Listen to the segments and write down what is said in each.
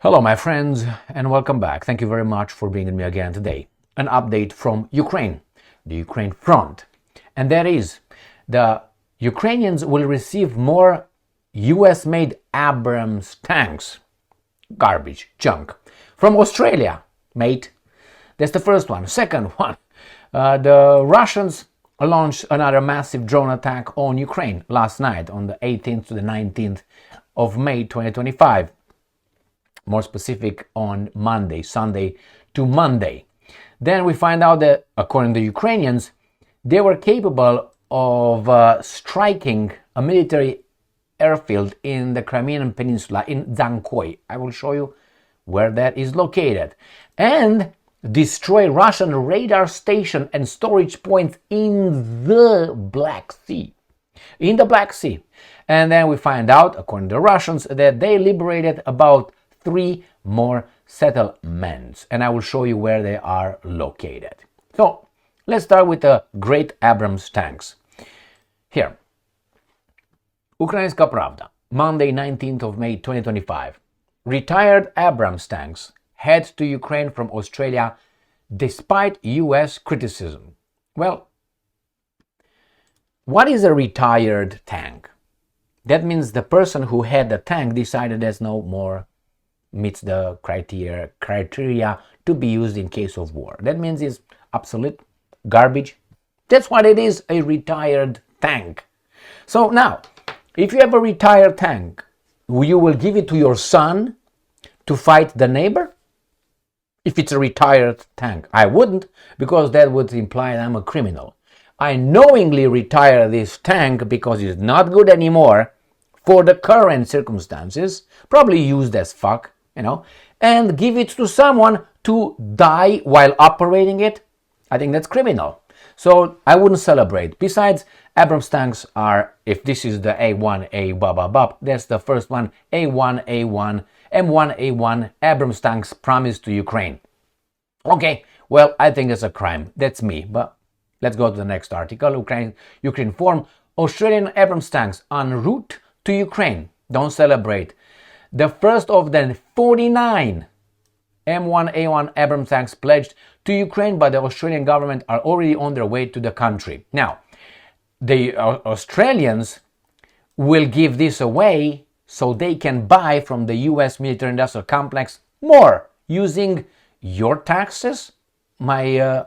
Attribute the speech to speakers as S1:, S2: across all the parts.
S1: Hello my friends and welcome back. Thank you very much for being with me again today. An update from Ukraine, the Ukraine front. And that is, the Ukrainians will receive more US-made Abrams tanks. Garbage, junk. From Australia, mate. That's the first one. Second one, the Russians launched another massive drone attack on Ukraine last night on the 18th to the 19th of May 2025. More specific on Monday, Sunday to Monday. Then we find out that, according to Ukrainians, they were capable of striking a military airfield in the Crimean Peninsula in decoy. I will show you where that is located. And destroy Russian radar station and storage points in the Black Sea. In the Black Sea. And then we find out, according to the Russians, that they liberated about 3 more settlements, and I will show you where they are located. So let's start with the great Abrams tanks. Here, Ukrainska Pravda, Monday 19th of May 2025. Retired Abrams tanks head to Ukraine from Australia despite US criticism. Well, what is a retired tank? That means the person who had the tank decided there's no more meets the criteria to be used in case of war. That means it's obsolete, garbage. That's what it is, a retired tank. So now, if you have a retired tank, you will give it to your son to fight the neighbor? If it's a retired tank, I wouldn't, because that would imply I'm a criminal. I knowingly retire this tank because it's not good anymore for the current circumstances, probably used as fuck, and give it to someone to die while operating it. I think that's criminal. So I wouldn't celebrate. Besides, Abrams tanks are, if this is the A1A that's the first one, A1A1, M1A1 Abrams tanks promised to Ukraine. Okay, well, I think it's a crime. That's me. But let's go to the next article. Ukraine form Australian Abrams tanks en route to Ukraine. Don't celebrate. The first of the 49 M1A1 Abrams tanks pledged to Ukraine by the Australian government are already on their way to the country. Now, the Australians will give this away so they can buy from the US military industrial complex more using your taxes, my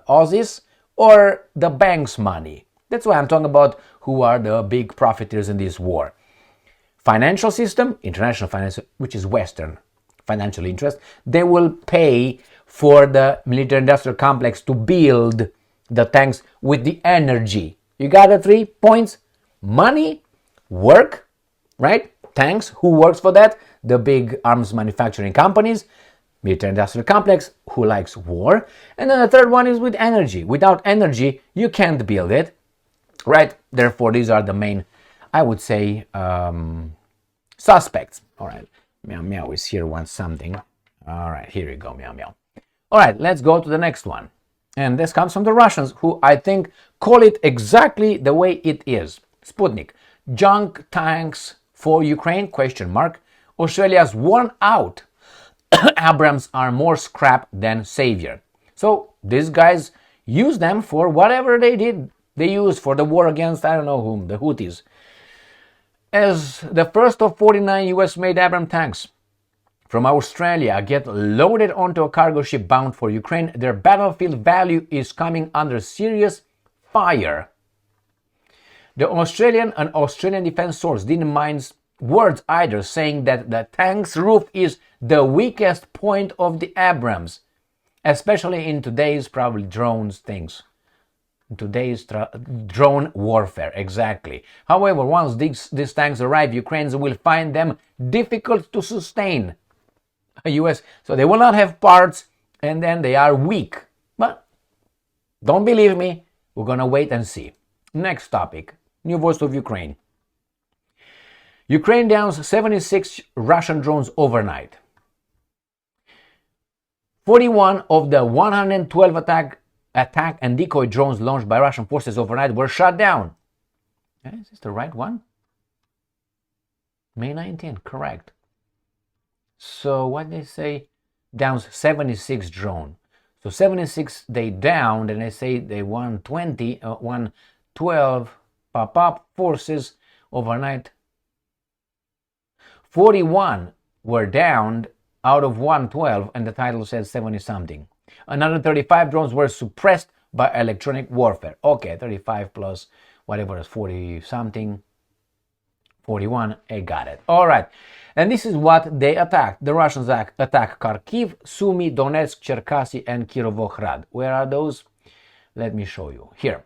S1: Aussies, or the bank's money. That's why I'm talking about who are the big profiteers in this war. Financial system, international finance, which is Western financial interest, they will pay for the military industrial complex to build the tanks with the energy. You got the 3 points? Money, work, right? Tanks, who works for that? The big arms manufacturing companies, military industrial complex, who likes war. And then the third one is with energy. Without energy, you can't build it, right? Therefore, these are the main, I would say, suspects. All right, Meow Meow is here, wants something. All right, here you go, Meow Meow. All right, let's go to the next one. And this comes from the Russians, who I think call it exactly the way it is. Sputnik, junk tanks for Ukraine, question mark. Australia's worn out. Abrams are more scrap than savior. So these guys use them for whatever they did. They used for the war against, I don't know whom, the Houthis. As the first of 49 US-made Abrams tanks from Australia get loaded onto a cargo ship bound for Ukraine, their battlefield value is coming under serious fire. The Australian defense source didn't mind words either, saying that the tank's roof is the weakest point of the Abrams, especially in today's probably drones things. Today's drone warfare, exactly. However, once these tanks arrive, Ukrainians will find them difficult to sustain. So they will not have parts, and then they are weak. But don't believe me, we're gonna wait and see. Next topic, new voice of Ukraine. Ukraine downs 76 Russian drones overnight. 41 of the 112 attack and decoy drones launched by Russian forces overnight were shot down. Is this the right one? May 19th, correct. So what they say, down 76 drone. So 76 they downed, and they say they 120, 112 pop-up forces overnight. 41 were downed out of 112, and the title says 70 something. Another 35 drones were suppressed by electronic warfare. Okay, 35 plus whatever is 40 something, 41, I got it. All right, and this is what they attacked. The Russians attacked Kharkiv, Sumy, Donetsk, Cherkasy, and Kirovohrad. Where are those? Let me show you. Here.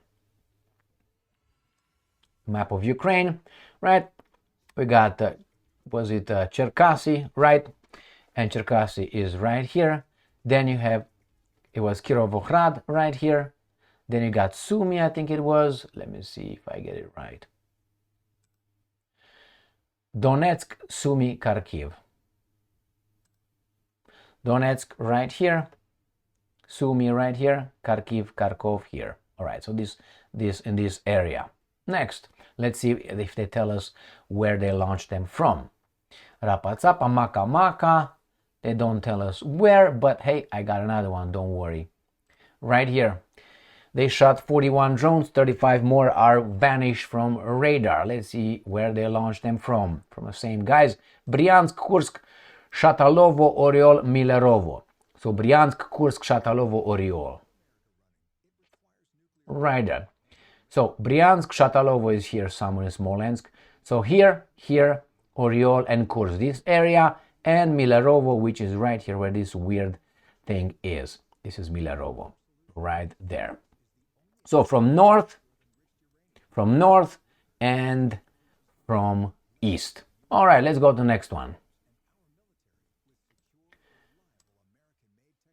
S1: Map of Ukraine, right? We got, was it Cherkasy, right? And Cherkasy is right here. Then you have, it was Kirovohrad right here. Then you got Sumy, I think it was. Let me see if I get it right. Donetsk, Sumy, Kharkiv. Donetsk right here. Sumy right here. Kharkiv, Kharkov here. All right, so this in this area. Next, let's see if they tell us where they launched them from. Rapatsapa, Maka Maka. They don't tell us where, but hey, I got another one, don't worry. Right here. They shot 41 drones, 35 more are vanished from radar. Let's see where they launched them from. From the same guys. Bryansk, Kursk, Shatalovo, Oriol, Milerovo. So Bryansk, Kursk, Shatalovo, Oriol. Right there. So Bryansk, Shatalovo is here somewhere in Smolensk. So here, Oriol and Kursk. This area, and Milerovo, which is right here where this weird thing is. This is Milerovo, right there. So from north, and from east. All right, let's go to the next one.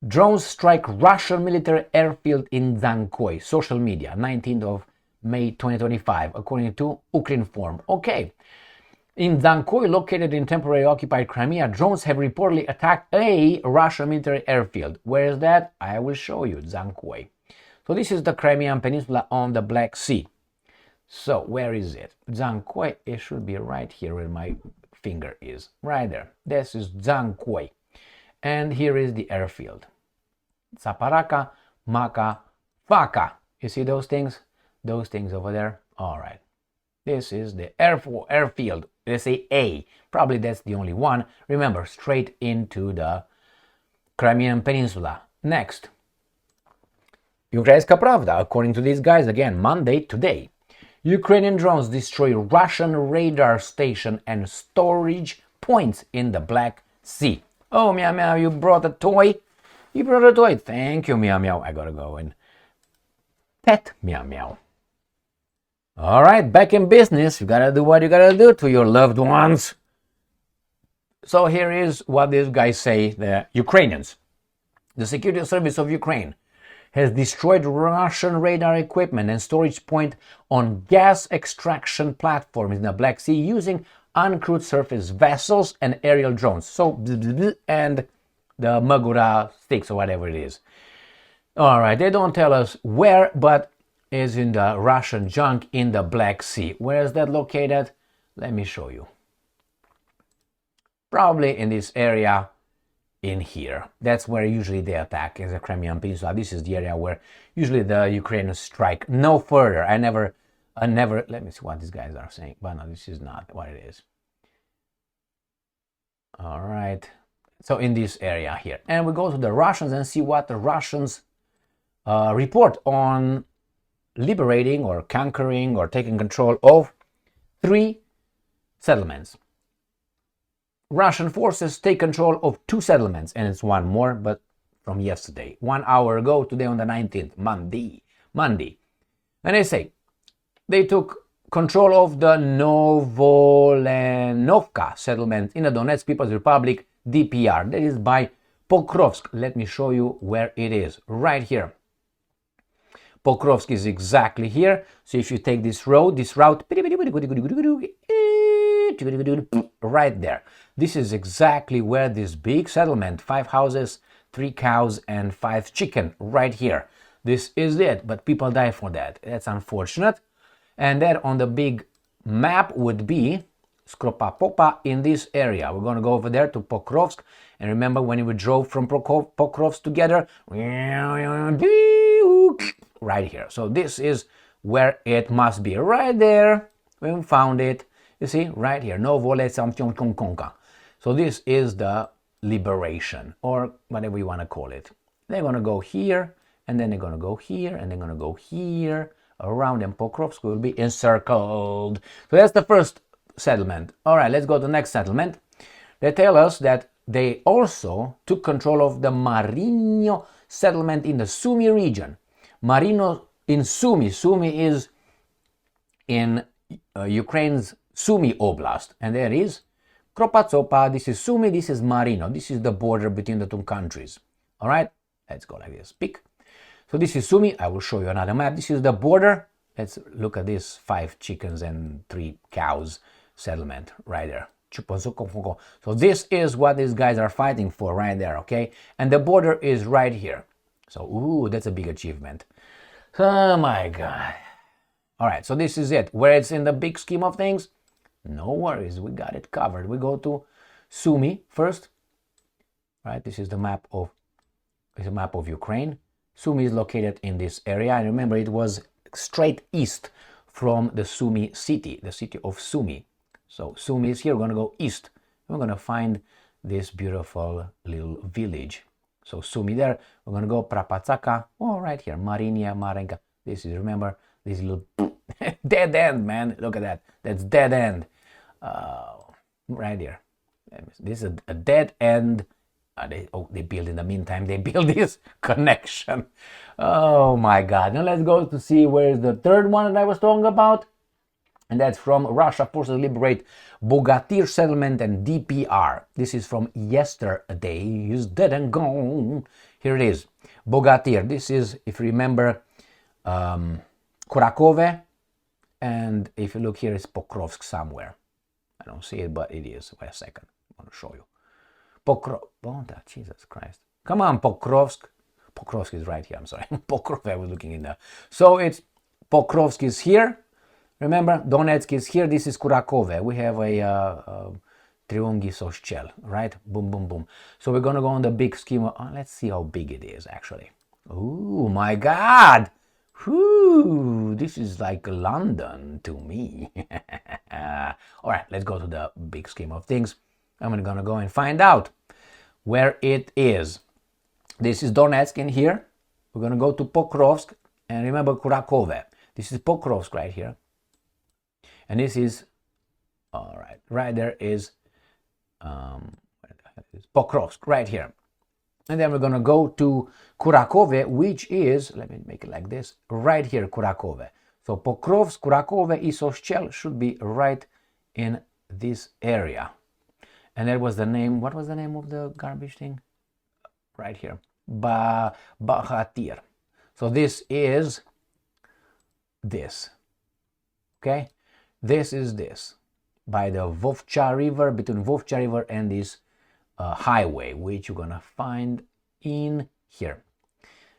S1: Drones strike Russian military airfield in Zankoy. Social media, 19th of May 2025, according to Ukrinform. Okay. In Zankoy, located in temporarily occupied Crimea, drones have reportedly attacked a Russian military airfield. Where is that? I will show you. Zankoy. So this is the Crimean Peninsula on the Black Sea. So where is it? Zankoy, it should be right here where my finger is. Right there. This is Zankoy. And here is the airfield. Zaparaka, Maka, Faka. You see those things? Those things over there? All right. This is the airfield. They say A. Probably that's the only one. Remember, straight into the Crimean Peninsula. Next. Ukrainska Pravda. According to these guys, again, Monday, today. Ukrainian drones destroy Russian radar station and storage points in the Black Sea. Oh, Meow Meow, you brought a toy? You brought a toy? Thank you, Meow Meow. I gotta go and pet Meow Meow. All right, back in business. You gotta do what you gotta do to your loved ones. So here is what these guys say, the Ukrainians. The Security Service of Ukraine has destroyed Russian radar equipment and storage point on gas extraction platforms in the Black Sea using uncrewed surface vessels and aerial drones. So, and the Magura sticks or whatever it is. All right, they don't tell us where, but is in the Russian junk in the Black Sea. Where is that located? Let me show you. Probably in this area in here. That's where usually they attack, is the Crimean Peninsula. This is the area where usually the Ukrainians strike. No further. I never, let me see what these guys are saying. But no, this is not what it is. All right. So in this area here. And we go to the Russians and see what the Russians report on liberating or conquering or taking control of 3 settlements. Russian forces take control of 2 settlements, and it's one more, but from yesterday. 1 hour ago, today on the 19th, Monday. And they say they took control of the Novolenovka settlement in the Donetsk People's Republic, DPR. That is by Pokrovsk. Let me show you where it is. Right here. Pokrovsk is exactly here. So if you take this route, right there. This is exactly where this big settlement, 5 houses, 3 cows, and 5 chicken, right here. This is it, but people die for that. That's unfortunate. And that on the big map would be Skropa-Popa in this area. We're going to go over there to Pokrovsk. And remember when we drove from Pokrovsk together? Right here. So this is where it must be. Right there. We found it. You see? Right here. So this is the liberation, or whatever you want to call it. They're going to go here, and then they're going to go here, and they're going to go here, around, and Pokrovsk will be encircled. So that's the first settlement. All right, let's go to the next settlement. They tell us that they also took control of the Marino settlement in the Sumy region. Marino in Sumy. Sumy is in Ukraine's Sumy Oblast, and there is Kropatsopa, this is Sumy, this is Marino. This is the border between the two countries. All right, let's go like this. Pick. So this is Sumy. I will show you another map. This is the border. Let's look at this 5 chickens and 3 cows settlement right there. So this is what these guys are fighting for right there, okay? And the border is right here. So, ooh, that's a big achievement. Oh my God. All right, so this is it. Where it's in the big scheme of things, no worries, we got it covered. We go to Sumy first. Right, this is the map of Ukraine. Sumy is located in this area, and remember it was straight east from the Sumy city, the city of Sumy. So Sumy is here. We're going to go east. We're going to find this beautiful little village. So Sumy there. We're going to go Prapatsaka. Oh, right here, Marinia, Marenka. This is, remember, this little dead end, man. Look at that. That's dead end. Right here. This is a dead end. They build in the meantime. They build this connection. Oh my God. Now let's go to see where's the third one that I was talking about. And that's from Russia Forces Liberate Bogatyr settlement and DPR. This is from yesterday. He's dead and gone. Here it is. Bogatyr. This is, if you remember, Kurakove. And if you look here, it's Pokrovsk somewhere. I don't see it, but it is. Wait a second. I want to show you. Jesus Christ. Come on, Pokrovsk. Pokrovsk is right here. I'm sorry. Pokrovsk, I was looking in there. So it's Pokrovsk is here. Remember, Donetsk is here. This is Kurakove. We have a Triungi Soschel, right? Boom, boom, boom. So we're going to go on the big scheme. Let's see how big it is, actually. Oh, my God. Whew, this is like London to me. All right, let's go to the big scheme of things. I'm going to go and find out where it is. This is Donetsk in here. We're going to go to Pokrovsk. And remember Kurakove. This is Pokrovsk right here. And this is, all right, right there is Pokrovsk right here. And then we're going to go to Kurakove, which is, let me make it like this, right here, Kurakove. So Pokrovsk, Kurakove, Isoschel should be right in this area. And that was the name, what was the name of the garbage thing? Right here, Bogatyr. So this is this, okay? This is this, by the Vovcha River, between Vovcha River and this highway, which you're gonna find in here.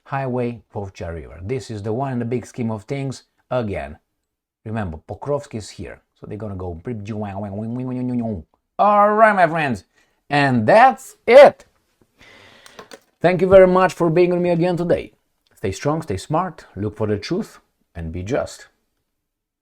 S1: Highway, Vovcha River. This is the one in the big scheme of things. Again, remember, Pokrovsk is here. So they're gonna go. All right, my friends. And that's it. Thank you very much for being with me again today. Stay strong, stay smart, look for the truth, and be just.